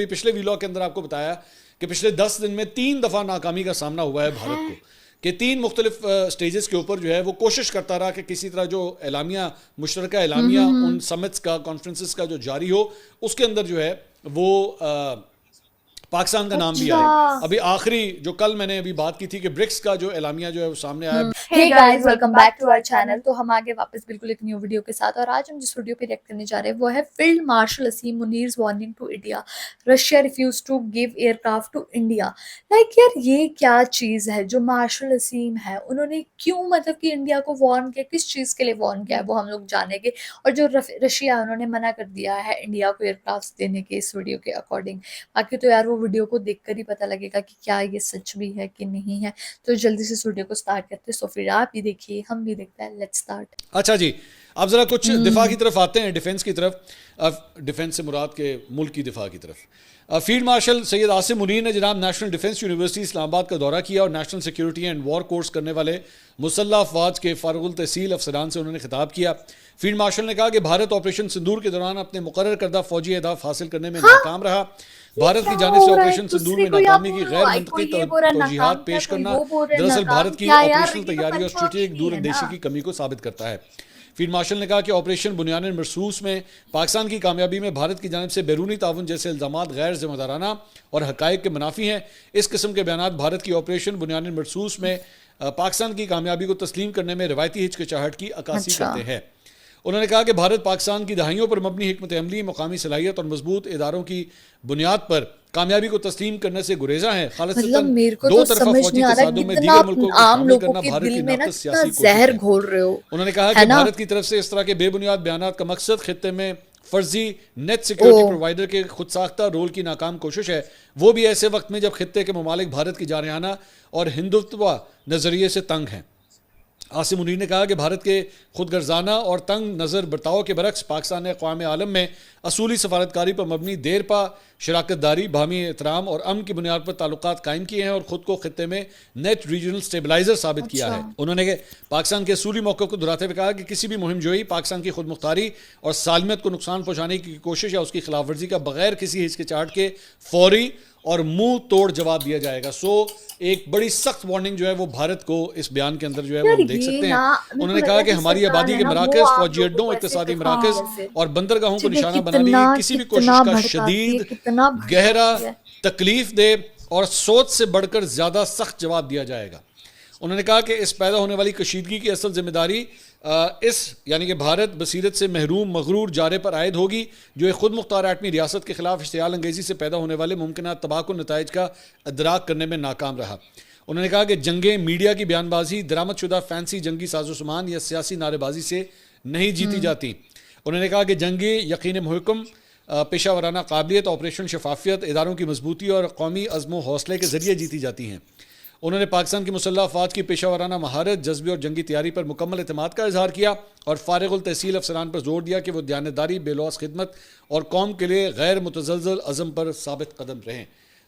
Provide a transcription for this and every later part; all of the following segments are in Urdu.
پچھلے ویلاگ کے اندر آپ کو بتایا کہ پچھلے 10 دن میں 3 دفعہ ناکامی کا سامنا ہوا ہے بھارت کو، کہ 3 مختلف سٹیجز کے اوپر جو ہے وہ کوشش کرتا رہا کہ کسی طرح جو اعلامیہ مشترکہ اعلامیہ ان سمٹس کا کانفرنسز کا جو جاری ہو اس کے اندر جو ہے وہ پاکستان کا نام بھی آئے۔ ابھی آخری جو کل میں نے ابھی بات کی تھی کہ برکس کا جو اعلامیہ جو ہے وہ سامنے آیا۔ Hey guys, welcome back to our channel۔ تو ہم آگے واپس بالکل ایک نیو ویڈیو کے ساتھ، اور آج ہم جس ویڈیو پہ ریئیکٹ کرنے جا رہے ہیں وہ ہے field marshal Asim Munir's warning to India, Russia refused to give aircraft to India۔ Like یار یہ کیا چیز ہے جو مارشل اسیم ہے، انہوں نے کیوں مطلب کہ انڈیا کو وارن کیا، کس چیز کے لیے وارن کیا ہے وہ ہم لوگ جانیں گے، اور جو رشیا انہوں نے منع کر دیا ہے انڈیا کو ایئرکرافٹ دینے کے اس ویڈیو کے اکارڈنگ۔ باقی تو یار وہ ویڈیو کو دیکھ کر ہی پتہ لگے گا کہ کیا یہ سچ بھی ہے کہ نہیں ہے۔ تو جلدی سے اس ویڈیو کو سٹارٹ کرتے ہیں، سو پھر آپ بھی دیکھیے ہم بھی دیکھتے ہیں، لیٹس سٹارٹ۔ اچھا جی، اب ذرا کچھ دفاع کی طرف آتے ہیں، ڈیفنس کی طرف۔ ڈیفنس سے مراد کے ملک کی دفاع کی طرف۔ فیلڈ مارشل سید عاصم منیر نے جناب نیشنل ڈیفنس یونیورسٹی اسلام آباد کا دورہ کیا اور national security and war course کرنے والے مسلح افواج کے فارغ التحصیل افسران سے انہوں نے خطاب کیا۔ فیلڈ مارشل نے کہا کہ بھارت آپریشن سندور کے دوران اپنے مقرر کردہ فوجی اہداف حاصل کرنے میں ناکام رہا۔ بھارت کی جانب سے آپریشن سندور میں ناکامی کی غیر منطقی توجیحات پیش کرنا دراصل بھارت کی آپریشنل تیاری اور اسٹریٹجک دور اندیشی کی کمی کو ثابت کرتا ہے۔ فیلڈ مارشل نے کہا کہ آپریشن بنیان مرصوص میں پاکستان کی کامیابی میں بھارت کی جانب سے بیرونی تعاون جیسے الزامات غیر ذمہ دارانہ اور حقائق کے منافی ہیں۔ اس قسم کے بیانات بھارت کی آپریشن بنیان مرصوص میں پاکستان کی کامیابی کو تسلیم کرنے میں روایتی ہچکچاہٹ کی عکاسی کرتے ہیں۔ انہوں نے کہا کہ بھارت پاکستان کی دہائیوں پر مبنی حکمت عملی، مقامی صلاحیت اور مضبوط اداروں کی بنیاد پر کامیابی کو تسلیم کرنے سے گریزاں ہے۔ خالصتاً دو طرفہ فوجی تصادم میں دیگر ملکوں کو شامل کرنا بھارت کی ناقص سیاسی کوشش ہے۔ انہوں نے کہا کہ بھارت کی طرف سے اس طرح کے بے بنیاد بیانات کا مقصد خطے میں فرضی نیٹ سیکیورٹی پرووائیڈر کے خود ساختہ رول کی ناکام کوشش ہے، وہ بھی ایسے وقت میں جب خطے کے ممالک بھارت کی جارحانہ اور ہندوتوا نظریے سے تنگ ہیں۔ عاصم منیر نے کہا کہ بھارت کے خود غرضانہ اور تنگ نظر برتاؤ کے برعکس پاکستان نے اقوام عالم میں اصولی سفارتکاری پر مبنی دیرپا شراکت داری، باہمی احترام اور امن کی بنیاد پر تعلقات قائم کیے ہیں اور خود کو خطے میں نیٹ ریجنل سٹیبلائزر ثابت کیا ہے۔ انہوں نے پاکستان کے اصولی موقف کو دہراتے ہوئے کہا کہ کسی بھی مہم جوئی پاکستان کی خود مختاری اور سالمیت کو نقصان پہنچانے کی کوشش یا اس کی خلاف ورزی کا بغیر کسی ہچکچاہٹ کے فوری اور منہ توڑ جواب دیا جائے گا۔ سو ایک بڑی سخت وارننگ جو ہے وہ بھارت کو اس بیان کے اندر جو ہے وہ ہم دیکھ سکتے ہیں۔ انہوں نے کہا کہ ہماری آبادی کے مراکز، فوجی اڈوں، اقتصادی مراکز اور بندرگاہوں کو نشانہ بنانے کی کسی بھی کوشش کا شدید، گہرا، تکلیف دہ اور سوچ سے بڑھ کر زیادہ سخت جواب دیا جائے گا۔ انہوں نے کہا کہ اس پیدا ہونے والی کشیدگی کی اصل ذمہ داری اس یعنی کہ بھارت بصیرت سے محروم مغرور جارے پر عائد ہوگی جو ایک خود مختار ایٹمی ریاست کے خلاف اشتعال انگیزی سے پیدا ہونے والے ممکنہ تباہ نتائج کا ادراک کرنے میں ناکام رہا۔ انہوں نے کہا کہ جنگیں میڈیا کی بیان بازی، درآمد شدہ فینسی جنگی ساز و سامان یا سیاسی نعرے بازی سے نہیں جیتی جاتی۔ انہوں نے کہا کہ جنگیں یقین محکم، پیشہ ورانہ قابلیت، آپریشن شفافیت، اداروں کی مضبوطی اور قومی عزم و حوصلے کے ذریعے جیتی جاتی ہیں۔ انہوں نے پاکستان کی مسلح افواج کی پیشہ ورانہ مہارت، جذبے اور جنگی تیاری پر مکمل اعتماد کا اظہار کیا اور فارغ التحصیل افسران پر زور دیا کہ وہ دیانتداری، بے لوث خدمت اور قوم کے لیے غیر متزلزل عزم پر ثابت قدم رہیں۔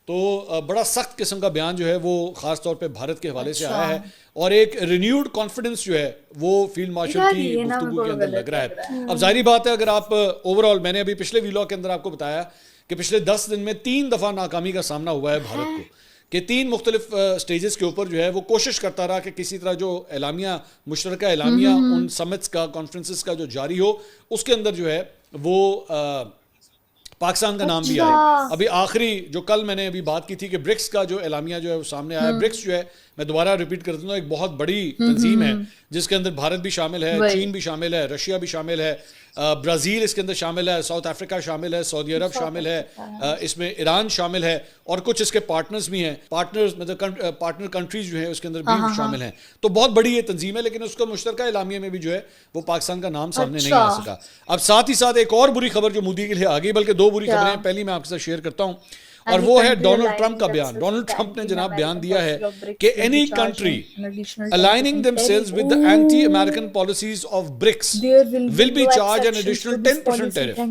تو بڑا سخت قسم کا بیان جو ہے وہ خاص طور پہ بھارت کے حوالے سے آیا ہے اور ایک رینیوڈ کانفیڈنس جو ہے وہ فیلڈ مارشل کی گفتگو کے اندر لگ رہا ہے۔ اب ظاہری بات ہے، اگر آپ اوورآل، میں نے ابھی پچھلے ویلاگ کے اندر آپ کو بتایا کہ پچھلے 10 دن میں 3 دفعہ ناکامی کا سامنا ہوا ہے بھارت کو، کہ 3 مختلف سٹیجز کے اوپر جو ہے وہ کوشش کرتا رہا کہ کسی طرح جو اعلامیہ مشترکہ اعلامیہ ان سمٹس کا کانفرنسز کا جو جاری ہو اس کے اندر جو ہے وہ پاکستان کا نام بھی آئے۔ ابھی آخری جو کل میں نے ابھی بات کی تھی کہ برکس کا جو اعلامیہ جو ہے وہ سامنے آیا۔ برکس جو ہے میں دوبارہ ریپیٹ کر دوں، ایک بہت بڑی تنظیم ہے جس کے اندر بھارت بھی شامل ہے، چین بھی شامل ہے، رشیا بھی شامل ہے، برازیل اس کے اندر شامل ہے، ساؤتھ افریقہ شامل ہے، سعودی عرب شامل ہے، اس میں ایران شامل ہے اور کچھ اس کے پارٹنرز بھی ہیں، پارٹنر کنٹریز جو ہیں اس کے اندر بھی شامل ہیں۔ تو بہت بڑی یہ تنظیم ہے، لیکن اس کا مشترکہ اعلامیہ میں بھی جو ہے وہ پاکستان کا نام سامنے نہیں آ سکا۔ اب ساتھ ہی ساتھ ایک اور بری خبر جو مودی کے لیے آ گئی، بلکہ 2 بری خبریں ہیں، پہلی میں آپ کے ساتھ شیئر کرتا ہوں، اور وہ ہے ڈونلڈ ٹرمپ کا بیان۔ ڈونلڈ ٹرمپ نے جناب بیان دیا ہے کہ any country aligning themselves with the anti-American policies of BRICS will be charged an additional 10% tariff.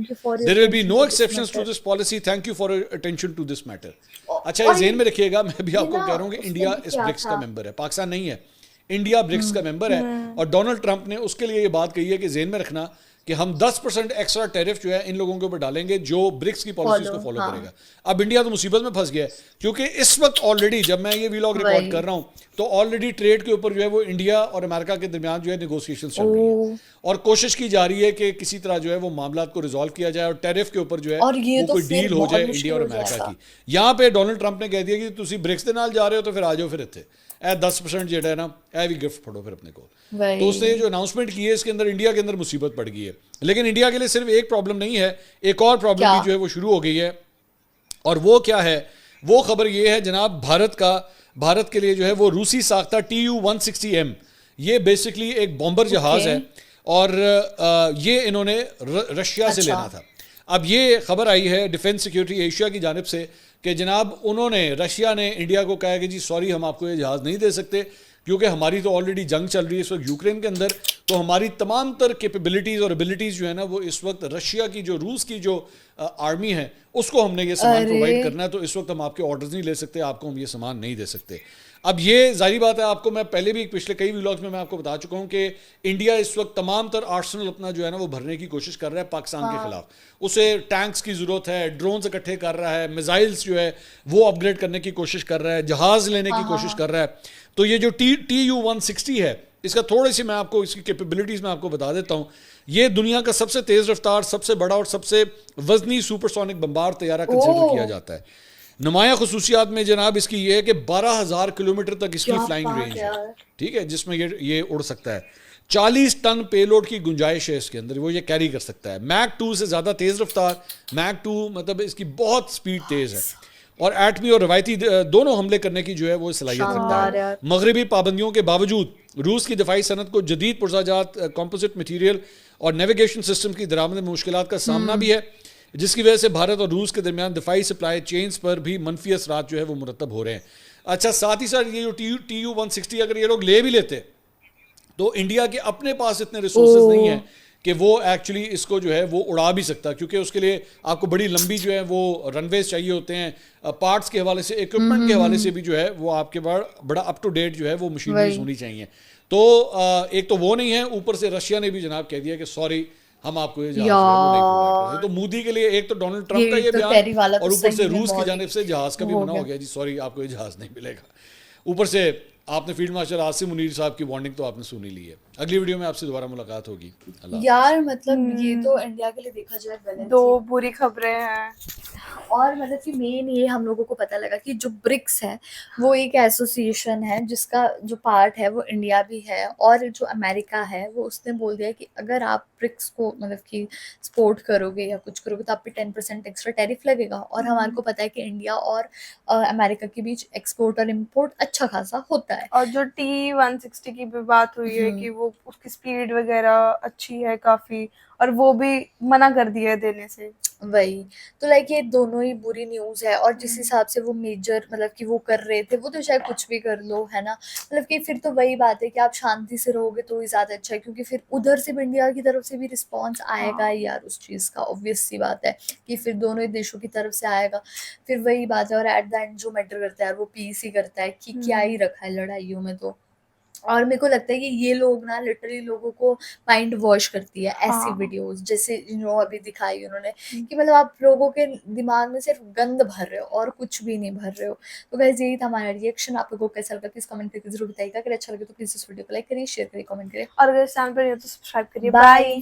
There will be no exceptions to this policy. Thank you for your attention to this matter. اچھا یہ ذہن میں رکھیے گا، میں بھی آپ کو کہہ رہا ہوں کہ انڈیا اس برکس کا ممبر ہے، پاکستان نہیں ہے، انڈیا برکس کا ممبر ہے، اور ڈونلڈ ٹرمپ نے اس کے لیے یہ بات کہی ہے کہ ذہن میں رکھنا کہ ہم 10% ایکسٹرا ٹیرف جو ہے ان لوگوں کے اوپر ڈالیں گے جو برکس کی پالیسیز کو فالو کرے گا. اب انڈیا تو مصیبت میں پھنس گیا ہے کیونکہ اس وقت آلریڈی جب میں یہ ویلاگ ریکارڈ کر رہا ہوں تو آلریڈی ٹریڈ کے اوپر جو ہے وہ انڈیا اور امریکہ کے درمیان جو ہے نیگوسیشنز چل رہی ہیں اور کوشش کی جا رہی ہے کہ کسی طرح جو ہے وہ معاملات کو ریزالو کیا جائے اور ٹیرف کے اوپر جو ہے وہ کوئی ڈیل ہو جائے انڈیا اور امریکہ کی. یہاں پہ ڈونلڈ ٹرمپ نے کہہ دیا کہ تسی برکس کے نال جا رہے ہو تو پھر آ جاؤ پھر اتنے 10% جو ہے نا اے بھی گفٹ پڑھو پھر اپنے کو. تو اس نے جو اناؤنسمنٹ کی ہے اس کے اندر انڈیا کے اندر مصیبت پڑ گئی ہے. لیکن انڈیا کے لیے صرف ایک پرابلم نہیں ہے, ایک اور پرابلم بھی جو ہے وہ شروع ہو گئی ہے. اور وہ کیا ہے, وہ خبر یہ ہے جناب بھارت کے لیے جو ہے وہ روسی ساختہ TU-160M یہ بیسکلی ایک بامبر جہاز ہے اور یہ انہوں نے رشیا سے لینا تھا. اب یہ خبر آئی ہے ڈیفنس سیکیورٹی ایشیا کی جانب سے کہ جناب انہوں نے رشیا نے انڈیا کو کہا کہ جی سوری ہم آپ کو یہ جہاز نہیں دے سکتے کیونکہ ہماری تو آلریڈی جنگ چل رہی ہے اس وقت یوکرین کے اندر, تو ہماری تمام تر کیپیبلٹیز اور ایبلٹیز جو ہے نا وہ اس وقت رشیا کی جو روس کی جو آرمی ہے اس کو ہم نے یہ سامان پرووائڈ کرنا ہے, تو اس وقت ہم آپ کے آرڈرز نہیں لے سکتے, آپ کو ہم یہ سامان نہیں دے سکتے. اب یہ ظاہری بات ہے, آپ کو میں پہلے بھی پچھلے کئی ویلاگز میں آپ کو بتا چکا ہوں کہ انڈیا اس وقت تمام تر آرسنل اپنا جو ہے نا وہ بھرنے کی کوشش کر رہا ہے پاکستان کے خلاف. اسے ٹینکس کی ضرورت ہے, ڈرونز اکٹھے کر رہا ہے, میزائلز جو ہے وہ اپ گریڈ کرنے کی کوشش کر رہا ہے, جہاز لینے کی کوشش کر رہا ہے. تو یہ جو TU-160 ہے اس کا تھوڑی سی میں آپ کو اس کی کیپیبلٹیز میں آپ کو بتا دیتا ہوں. یہ دنیا کا سب سے تیز رفتار, سب سے بڑا اور سب سے وزنی سپرسونک بمبار طیارہ کنسیڈر کیا جاتا ہے. نمایاں خصوصیات میں جناب اس کی یہ ہے کہ 12,000 کلومیٹر تک اس کی فلائنگ رینج ہے, ٹھیک ہے, جس میں یہ اڑ سکتا ہے. 40 ٹن پے لوڈ کی گنجائش ہے اس کے اندر, وہ یہ کیری کر سکتا ہے. میک 2 سے زیادہ تیز رفتار, میک 2 مطلب اس کی بہت سپیڈ تیز ہے اور ایٹمی اور روایتی دونوں حملے کرنے کی جو ہے وہ صلاحیت رکھتا ہے. مغربی پابندیوں کے باوجود روس کی دفاعی صنعت کو جدید پرزہ کمپوزٹ مٹیریل اور نیویگیشن سسٹم کی درآمد میں مشکلات کا سامنا بھی ہے, جس کی وجہ سے بھارت اور روس کے درمیان دفاعی سپلائی چینز پر بھی منفی اثرات جو ہے وہ مرتب ہو رہے ہیں. اچھا ساتھ ہی ساتھ یہ جو TU-160 اگر یہ لوگ لے بھی لیتے تو انڈیا کے اپنے پاس اتنے ریسورسز نہیں ہیں کہ وہ ایکچولی اس کو جو ہے وہ اڑا بھی سکتا, کیونکہ اس کے لیے آپ کو بڑی لمبی جو ہے وہ رن ویز چاہیے ہوتے ہیں, پارٹس کے حوالے سے, اکوپمنٹ کے حوالے سے بھی جو ہے وہ آپ کے بڑا اپ ٹو ڈیٹ جو ہے وہ مشینریز ہونی چاہیے. تو ایک تو وہ نہیں ہے, اوپر سے رشیا نے بھی جناب کہہ دیا کہ سوری ہم آپ کو یہ جہاز نہیں پرووائڈ کرتے. تو مودی کے لیے ایک تو ڈونلڈ ٹرمپ کا یہ بیان اور اوپر سے روس کی جانب سے جہاز کا بھی منع ہو گیا, جی سوری آپ کو یہ جہاز نہیں ملے گا. اوپر سے آپ نے فیلڈ مارشل عاصم منیر صاحب کی وارننگ تو آپ نے سنی لی ہے. اگلی ویڈیو میں آپ سے دوبارہ ملاقات ہوگی. یار مطلب یہ تو انڈیا کے لیے دیکھا جائے غلط, 2 بری خبریں ہیں. اور مطلب کہ مین یہ ہم لوگوں کو پتہ لگا کہ جو برکس ہے وہ ایک ایسوسیشن ہے جس کا جو پارٹ ہے وہ انڈیا بھی ہے, اور جو امریکہ ہے وہ اس نے بول دیا کہ اگر آپ برکس کو مطلب کہ سپورٹ کرو گے یا کچھ کرو گے تو آپ پہ 10% ایکسٹرا ٹیرف لگے گا. اور ہمارے کو پتہ ہے کہ انڈیا اور امریکہ کے بیچ ایکسپورٹ اور امپورٹ اچھا خاصا ہوتا ہے. اور جو T-160 کی بھی بات ہوئی ہے کہ وہ اس کی سپیڈ وغیرہ اچھی ہے کافی, اور وہ بھی منع کر دیا ہے دینے سے. وہی تو لائک یہ دونوں ہی بری نیوز ہے, اور جس حساب سے وہ میجر مطلب کہ وہ کر رہے تھے وہ تو شاید کچھ بھی کر لو ہے نا, مطلب کہ پھر تو وہی بات ہے کہ آپ شانتی سے رہو گے تو ہی زیادہ اچھا ہے, کیونکہ پھر ادھر سے بھی انڈیا کی طرف سے بھی رسپانس آئے گا یار اس چیز کا, obvious سی بات ہے کہ پھر دونوں ہی دیشوں کی طرف سے آئے گا. پھر وہی بات ہے, اور ایٹ دا اینڈ جو میٹر کرتا ہے وہ پیس ہی کرتا ہے کہ کیا ہی رکھا ہے لڑائیوں میں. تو اور میرے کو لگتا ہے کہ یہ لوگ نا لٹرلی لوگوں کو مائنڈ واش کرتی ہے ایسی ویڈیوز جیسے ابھی دکھائی انہوں نے, کہ مطلب آپ لوگوں کے دماغ میں صرف گند بھر رہے ہو اور کچھ بھی نہیں بھر رہے ہو. تو گائز یہی تھا ہمارا ریئیکشن. آپ لوگوں کو کیسا لگا پلیز کمنٹ کر کے ضرور بتائیے گا. اگر اچھا لگے تو پلیز اس ویڈیو کو لائک کریے, شیئر کریے, کمنٹ کریے, اور اگر چینل پر نہیں ہو تو سبسکرائب کریے. بائے.